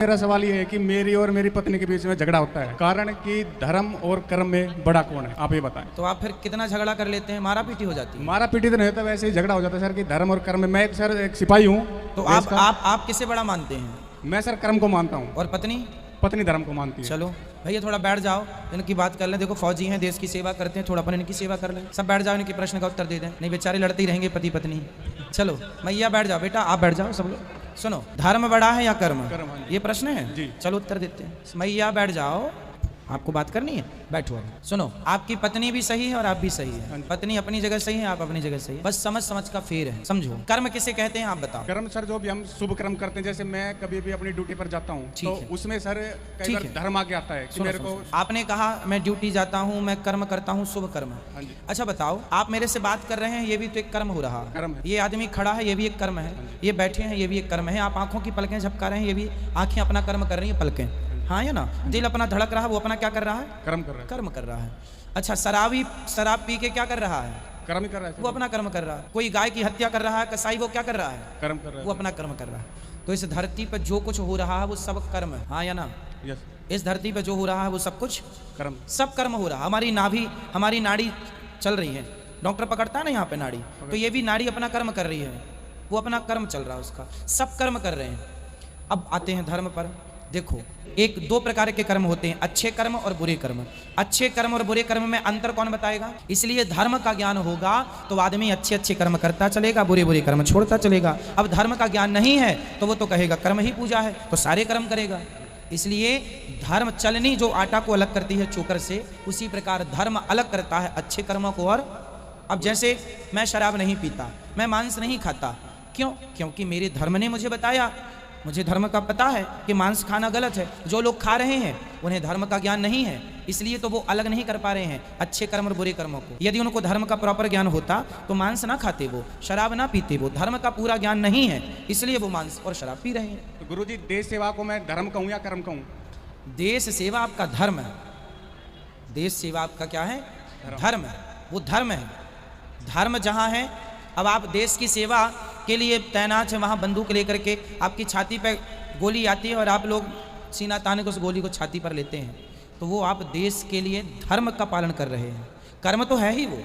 मेरा सवाल ये है कि मेरी और मेरी पत्नी के बीच में झगड़ा होता है, कारण कि धर्म और कर्म में बड़ा कौन है, आप ये बताएं। तो आप फिर कितना झगड़ा कर लेते हैं, मारा पीटी हो जाती है? मारा पीटी तो नहीं होता, वैसे ही झगड़ा हो जाता है सर कि धर्म और कर्म में। मैं सर एक सिपाही हूँ। तो आप किसे बड़ा मानते हैं? मैं सर कर्म को मानता हूँ। और पत्नी? पत्नी धर्म को मानती है। चलो भैया थोड़ा बैठ जाओ, इनकी बात कर लें। देखो फौजी हैं, देश की सेवा करते हैं, थोड़ा अपन इनकी सेवा कर लें। सब बैठ जाओ, इनके प्रश्न का उत्तर दे दें, नहीं बेचारे लड़ते ही रहेंगे पति पत्नी। चलो मैया बैठ जाओ, बेटा आप बैठ जाओ, सब लोग सुनो। धर्म बड़ा है या कर्म? ये प्रश्न है जी। चलो उत्तर देते हैं। मैया बैठ जाओ, आपको बात करनी है, बैठो। सुनो, आपकी पत्नी भी सही है और आप भी सही है। पत्नी अपनी जगह सही है, आप अपनी जगह सही है, बस समझ समझ का फेर है, समझो। कर्म किसे कहते हैं आप बताओ? कर्म सर जो भी हम शुभ कर्म करते हैं, जैसे मैं कभी भी अपनी ड्यूटी पर जाता हूँ तो उसमें सर कई बार धर्म आगे आता है कि मेरे को। आपने कहा मैं ड्यूटी जाता हूँ, मैं कर्म करता हूँ, शुभ कर्म। अच्छा बताओ, आप मेरे से बात कर रहे हैं, ये भी तो एक कर्म हो रहा है। ये आदमी खड़ा है, ये भी एक कर्म है। ये बैठे हैं, ये भी एक कर्म है। आप आंखों की पलकें झपका रहे हैं, ये भी आंखें अपना कर्म कर रही है, पलकें, हाँ या ना? दिल अपना धड़क रहा है, वो अपना क्या कर रहा है? कर्म कर रहा है। कर्म कर रहा है। अच्छा, शराबी शराब पी के क्या कर रहा है? कर्म कर रहा है, वो अपना कर्म कर रहा है। कोई गाय की हत्या कर रहा है, कसाई, वो क्या कर रहा है? कर्म कर रहा है, वो अपना कर्म कर रहा है। तो इस धरती पर जो कुछ हो रहा है वो सब कर्म है, हाँ या ना? यस। इस धरती पर जो हो रहा है वो सब कुछ कर्म, सब कर्म हो रहा है। हमारी नाभि, हमारी नाड़ी चल रही है, डॉक्टर पकड़ता है ना यहाँ पे नाड़ी, तो ये भी नाड़ी अपना कर्म कर रही है, वो अपना कर्म चल रहा है उसका, सब कर्म कर रहे हैं। अब आते हैं धर्म पर। देखो, एक दो प्रकार के कर्म होते हैं, अच्छे कर्म और बुरे कर्म। अच्छे कर्म और बुरे कर्म में अंतर कौन बताएगा? इसलिए धर्म का ज्ञान होगा तो आदमी अच्छे अच्छे कर्म करता चलेगा, बुरे बुरे कर्म छोड़ता चलेगा। अब धर्म का ज्ञान नहीं है तो वो तो कहेगा कर्म ही पूजा है, तो सारे कर्म करेगा। इसलिए धर्म चलनी जो आटा को अलग करती है चोकर से, उसी प्रकार धर्म अलग करता है अच्छे कर्मों को। और अब जैसे मैं शराब नहीं पीता, मैं मांस नहीं खाता, क्यों? क्योंकि मेरे धर्म ने मुझे बताया, मुझे धर्म का पता है कि मांस खाना गलत है। जो लोग खा रहे हैं उन्हें धर्म का ज्ञान नहीं है, इसलिए तो वो अलग नहीं कर पा रहे हैं अच्छे कर्म और बुरे कर्मों को। यदि उनको धर्म का प्रॉपर ज्ञान होता तो मांस ना खाते, वो शराब ना पीते। वो धर्म का पूरा ज्ञान नहीं है, इसलिए वो मांस और शराब पी रहे हैं। तो गुरुजी, देश सेवा को मैं धर्म कहूँ या कर्म कहूँ? देश सेवा आपका धर्म है। देश सेवा आपका क्या है? धर्म है, वो धर्म है। धर्म जहाँ है, अब आप देश की सेवा के लिए तैनात है, वहाँ बंदूक लेकर के आपकी छाती पे गोली आती है और आप लोग सीना ताने को उस गोली को छाती पर लेते हैं, तो वो आप देश के लिए धर्म का पालन कर रहे हैं। कर्म तो है ही, वो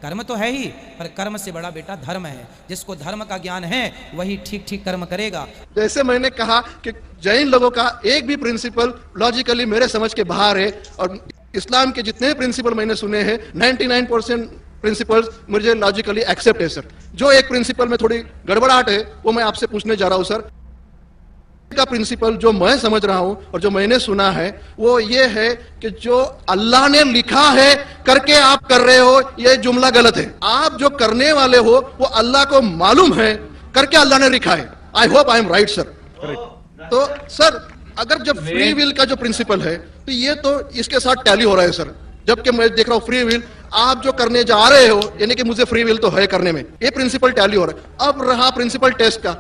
कर्म तो है ही, पर कर्म से बड़ा बेटा धर्म है। जिसको धर्म का ज्ञान है वही ठीक ठीक कर्म करेगा। जैसे मैंने कहा कि जैन लोगों का एक भी प्रिंसिपल लॉजिकली मेरे समझ के बाहर है, और इस्लाम के जितने प्रिंसिपल मैंने सुने हैं 99% प्रिंसिपल्स मुझे लॉजिकली एक्सेप्ट है सर। जो एक प्रिंसिपल में थोड़ी गड़बड़ाहट है वो मैं आपसे पूछने जा रहा हूं सर। का प्रिंसिपल जो मैं समझ रहा हूं और जो मैंने सुना है वो ये है कि जो अल्लाह ने लिखा है करके आप कर रहे हो, ये जुमला गलत है। आप जो करने वाले हो वो अल्लाह को मालूम है करके अल्लाह ने लिखा है। I hope I am right sir. तो सर, अगर जब फ्री विल का जो प्रिंसिपल है तो ये तो इसके साथ टैली हो रहा है सर। जबकि मैं देख रहा हूं फ्री विल, आप जो करने जा रहे हो यानी कि मुझे फ्री विल तो है करने में, ये प्रिंसिपल टैली हो रहा है। अब रहा प्रिंसिपल टेस्ट का।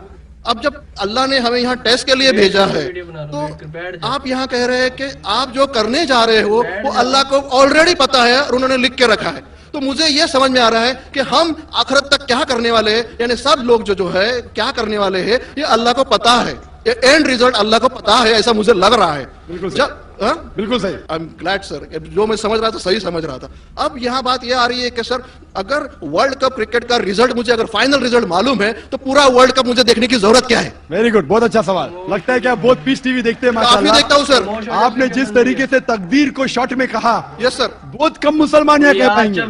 अब जब अल्लाह ने हमें यहाँ टेस्ट के लिए भेजा है तो आप यहाँ कह रहे हैं कि आप जो करने जा रहे हो वो अल्लाह को ऑलरेडी पता है और उन्होंने लिख के रखा है। तो मुझे ये समझ में आ रहा है कि हम आखिरत तक क्या करने वाले हैं, यानी सब लोग जो है क्या करने वाले हैं ये अल्लाह को पता है, ये एंड रिजल्ट अल्लाह को पता है, ऐसा मुझे लग रहा है। बिल्कुल सही। आई एम ग्लैड सर, जो मैं समझ रहा था सही समझ रहा था। अब यहाँ बात यह आ रही है कि सर, अगर वर्ल्ड कप क्रिकेट का रिजल्ट मुझे अगर फाइनल रिजल्ट मालूम है तो पूरा वर्ल्ड कप मुझे देखने की जरूरत क्या है? वेरी गुड, बहुत अच्छा सवाल। लगता है कि आप बहुत पीस टीवी देखते हैं। काफी देखता हूँ सर। आपने जिस तरीके से तकदीर को शॉर्ट में कहा, यस सर, बहुत कम मुसलमान यहाँ कह पाएंगे।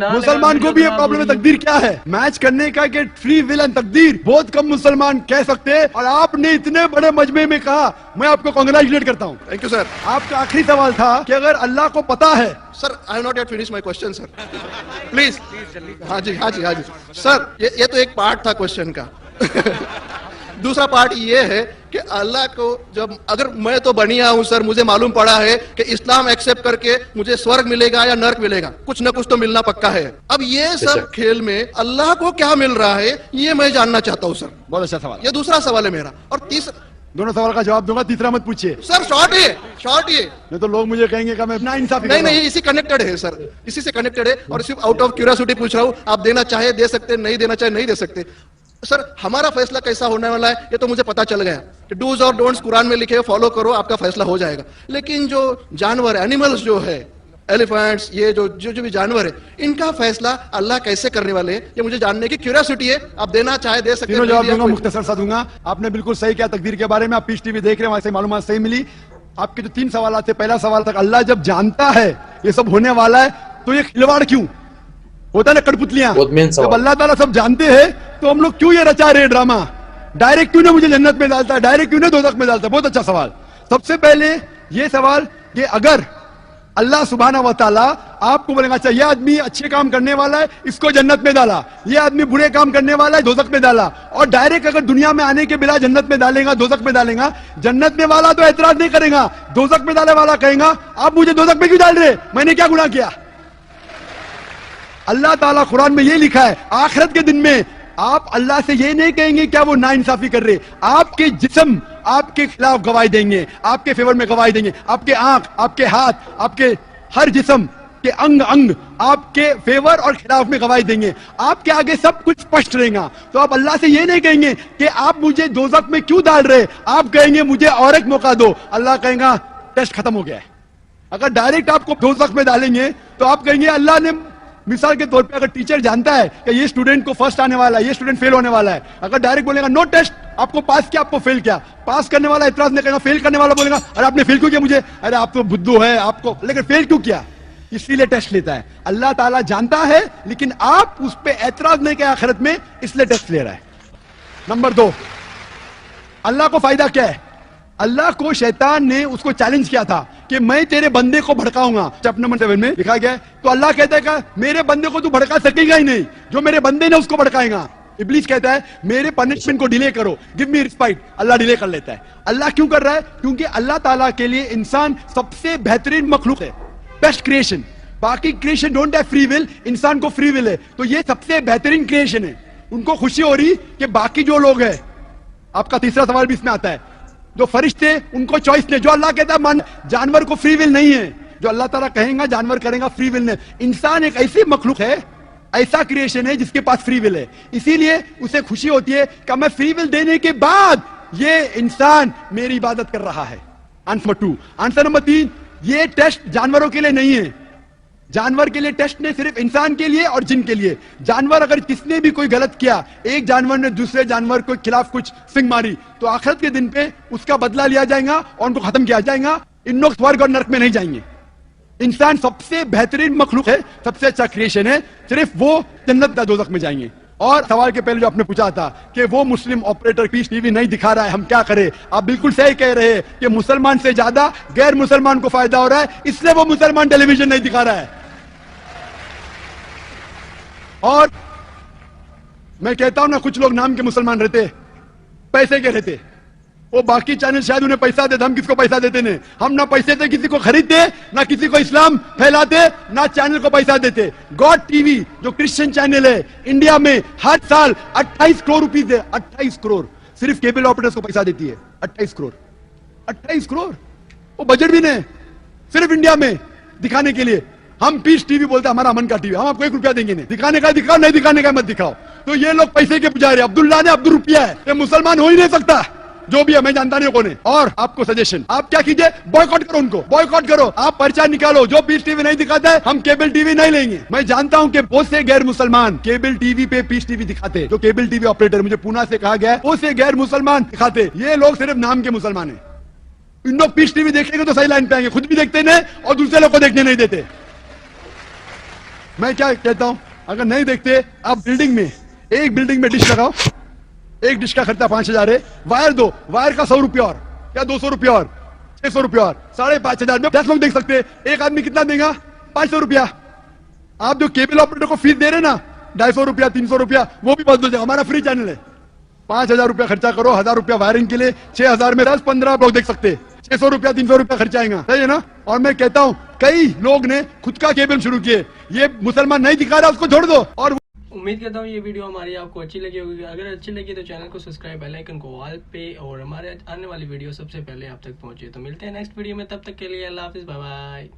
मुसलमान को भी ये प्रॉब्लम है तकदीर क्या है, मैच करने का कि फ्री विल एंड तकदीर, बहुत कम मुसलमान कह सकते हैं। और आपने इतने बड़े मजमे में कहा, मैं आपको कांग्रेचुलेट करता हूँ। Thank you sir. आपका आखिरी सवाल था कि अगर अल्लाह को पता है। Sir, I have not yet finish my question sir, please. हाँ जी हाँ जी हाँ जी सर, ये तो एक पार्ट था क्वेश्चन का। दूसरा पार्ट ये है कि अल्लाह को जब, अगर मैं तो बनिया हूं सर, मुझे मालूम पड़ा है कि इस्लाम एक्सेप्ट करके मुझे स्वर्ग मिलेगा या नर्क मिलेगा, कुछ ना कुछ तो मिलना पक्का है। अब ये सब खेल में अल्लाह को क्या मिल रहा है ये मैं जानना चाहता हूँ सर। बहुत अच्छा सवाल। ये दूसरा सवाल है मेरा। और तीसरा, दोनों सवाल का जवाब दूंगा, तीसरा मत पूछिए सर। शॉर्ट ये नहीं तो लोग मुझे कहेंगे कि मैं अपना इंसाफी नहीं, इसी कनेक्टेड है सर, इसी से कनेक्टेड है। और सिर्फ आउट ऑफ क्यूरियोसिटी पूछ रहा हूँ, आप देना चाहे दे सकते, नहीं देना चाहे नहीं दे सकते। सर हमारा फैसला कैसा होने वाला है ये तो मुझे पता चल गया कि डूज और डोंट्स कुरान में लिखे हैं, फॉलो करो आपका फैसला हो जाएगा। लेकिन जो जानवर एनिमल्स जो है, एलिफेंट्स, ये जो भी जानवर है, इनका फैसला अल्लाह कैसे करने वाले हैं ये मुझे जानने की क्यूरियोसिटी है। आप देना चाहे दे सकते हैं। जवाब दूंगा, मुख्तसर सा दूंगा। आपने बिल्कुल सही किया तकदीर के बारे में। आप पीस टीवी देख रहे हैं, वहां से मालूमात सही मिली। आपके जो 3 सवाल थे, पहला सवाल था अल्लाह जब जानता है ये सब होने वाला है तो ये खिलवाड़ क्यों होता है ना, कठपुतलियां। जब अल्लाह ताला सब जानते हैं तो हम लोग क्यों ये रचा रहे ड्रामा? डायरेक्ट क्यों ना मुझे जन्नत में डालता है, डायरेक्ट क्यों ना दोज़ख में डालता है? बहुत अच्छा सवाल। सबसे पहले ये सवाल कि अगर अल्लाह सुब्हाना व तआला आपको बोलेगा अच्छा ये आदमी अच्छे काम करने वाला है, इसको जन्नत में डाला, ये आदमी बुरे काम करने वाला है, दोज़ख में डाला, और डायरेक्ट अगर दुनिया में आने के बिना जन्नत में डालेगा, दोज़ख में डालेगा, जन्नत में वाला तो एतराज नहीं करेगा, दोज़ख में डालने वाला कहेगा आप मुझे दोज़ख में क्यों डाल रहे, मैंने क्या गुनाह किया? अल्लाह ताला कुरान में ये लिखा है आखिरत के दिन में आप अल्लाह से ये नहीं कहेंगे क्या वो नाइंसाफी कर रहे, आपके जिस्म आपके खिलाफ गवाही देंगे, आपके फेवर में गवाही देंगे, आपके आंख, आपके हाथ, आपके हर जिस्म के अंग अंग आपके फेवर और खिलाफ में गवाही देंगे, आपके आगे सब कुछ स्पष्ट रहेगा। तो आप अल्लाह से ये नहीं कहेंगे कि आप मुझे दोज़ख में क्यों डाल रहे, आप कहेंगे मुझे और एक मौका दो। अल्लाह कहेगा टेस्ट खत्म हो गया है। अगर डायरेक्ट आपको दोज़ख में डालेंगे तो आप कहेंगे अल्लाह ने, मिसाल के तौर पे अगर टीचर जानता है कि ये स्टूडेंट को फर्स्ट आने वाला है, ये स्टूडेंट फेल होने वाला है, अगर डायरेक्ट बोलेगा नो टेस्ट, आपको पास किया, आपको फेल किया, पास करने वाला एतराज नहीं करेगा, फेल करने वाला बोलेगा अरे आपने फेल क्यों किया मुझे, अरे आप तो बुद्धू है आपको, लेकिन फेल क्यों किया, इसलिए टेस्ट लेता है। अल्लाह ताला जानता है लेकिन आप उस पर एतराज नहीं किया आखिरत में, इसलिए टेस्ट ले रहा है। नंबर 2, अल्लाह को फायदा क्या है? अल्लाह को शैतान ने उसको चैलेंज किया था कि मैं तेरे बंदे को भड़काऊंगा, चैप्टर नंबर 7 में लिखा गया है। तो अल्लाह कहता है कि मेरे बंदे को तू भड़का सकेगा ही नहीं, जो मेरे बंदे ने उसको भड़काएगा। इब्लीस कहता है मेरे पनिशमेंट को डिले करो, गिव मी रिस्पाइट, अल्लाह डिले कर लेता है। अल्लाह क्यों कर रहा है? क्योंकि अल्लाह ताला के लिए इंसान सबसे बेहतरीन मखलूक है, बेस्ट क्रिएशन। बाकी creation don't have free will, इंसान को फ्री विल है, तो ये सबसे बेहतरीन क्रिएशन है। उनको खुशी हो रही कि बाकी जो लोग हैं, आपका तीसरा सवाल भी इसमें आता है, जो फरिश्ते उनको चॉइस नहीं, जो अल्लाह कहता है मान जानवर को फ्री विल नहीं है, जो अल्लाह ताला कहेगा जानवर करेगा, फ्री विल नहीं। इंसान एक ऐसी मखलूक है, ऐसा क्रिएशन है जिसके पास फ्री विल है, इसीलिए उसे खुशी होती है कि मैं फ्री विल देने के बाद ये इंसान मेरी इबादत कर रहा है। Answer number 2। आंसर नंबर 3, ये टेस्ट जानवरों के लिए नहीं है, जानवर के लिए टेस्ट नहीं, सिर्फ इंसान के लिए और जिन के लिए। जानवर अगर किसने भी कोई गलत किया, एक जानवर ने दूसरे जानवर के खिलाफ कुछ सिंग मारी, तो आखिरत के दिन पे उसका बदला लिया जाएगा और उनको खत्म किया जाएगा। इन लोग स्वर्ग और नरक में नहीं जाएंगे। इंसान सबसे बेहतरीन मखलूक है, सबसे अच्छा क्रिएशन है, सिर्फ वो जन्नत या दोज़ख में जाएंगे। और सवाल के पहले जो आपने पूछा था कि वो मुस्लिम ऑपरेटर पीस टीवी नहीं दिखा रहा है, हम क्या करें? आप बिल्कुल सही कह रहे हैं कि मुसलमान से ज्यादा गैर मुसलमान को फायदा हो रहा है, इसलिए वो मुसलमान टेलीविजन नहीं दिखा रहा है। और मैं कहता हूं ना, कुछ लोग नाम के मुसलमान रहते, पैसे के रहते, वो बाकी चैनल शायद उन्हें पैसा देते, हम किसको पैसा देते नहीं, हम ना पैसे से किसी को खरीदते, ना किसी को इस्लाम फैलाते, ना चैनल को पैसा देते। गॉड टीवी जो क्रिश्चियन चैनल है इंडिया में हर साल 28 करोड़ रुपीस है, 28 करोड़ सिर्फ केबल ऑपरेटर्स को पैसा देती है। 28 करोड़, 28 करोड़, वो बजट भी नहीं, सिर्फ इंडिया में दिखाने के लिए। हम पीस टीवी बोलते हैं हमारा अमन का टीवी, हम आपको 1 रुपया देंगे नहीं, दिखाने का दिखाओ, नहीं दिखाने का मत दिखाओ। तो ये लोग पैसे के पुजारी, अब्दुल्ला ने अब्दुल रुपया है, ये मुसलमान हो ही नहीं सकता, जो भी है, मैं जानता नहीं कौन है। और आपको सजेशन, आप क्या कीजिए, बॉयकॉट करो, उनको बॉयकॉट करो, आप पर्चा निकालो, जो पीस टीवी नहीं दिखाता है हम केबल टीवी नहीं लेंगे। मैं जानता हूं कि बहुत से गैर मुसलमान केबल टीवी पे पीस टीवी दिखाते, जो केबल टीवी ऑपरेटर, मुझे पूना से कहा गया है, बहुत से गैर मुसलमान दिखाते, ये लोग सिर्फ नाम के मुसलमान है। इन लोग पीस टीवी देखेंगे तो सही लाइन पे आएंगे, खुद भी देखते नहीं और दूसरे लोग को देखने नहीं देते। मैं क्या कहता हूं, अगर नहीं देखते, आप बिल्डिंग में, एक बिल्डिंग में डिश लगाओ, एक डिश का खर्चा 5000 है, वायर दो, वायर का 100 रुपया और क्या 200 रुपया और 600 रुपया और 5,500 में 10 लोग देख सकते हैं। एक आदमी कितना देगा? 500 रुपया। आप जो केबल ऑपरेटर को फीस दे रहे ना 250 रुपया 300 रुपया, वो भी बंद हो जाएगा। हमारा फ्री चैनल है, 5000 रुपया खर्चा करो, 1000 रुपया वायरिंग के लिए, 6000 में 10-15 लोग देख सकते, 600 रुपया 300 रुपया खर्चा आएगा, सही है ना? और मैं कहता हूं कई लोग ने खुद का केबल शुरू किए, ये मुसलमान नहीं दिखा रहा, उसको छोड़ दो। और उम्मीद करता हूँ ये वीडियो हमारी आपको अच्छी लगी होगी। अगर अच्छी लगी तो चैनल को सब्सक्राइब, बेल आइकन को ऑल पे, और हमारे आने वाली वीडियो सबसे पहले आप तक पहुंचे। तो मिलते हैं नेक्स्ट वीडियो में, तब तक के लिए अल्लाह हाफिज, बाय बाय।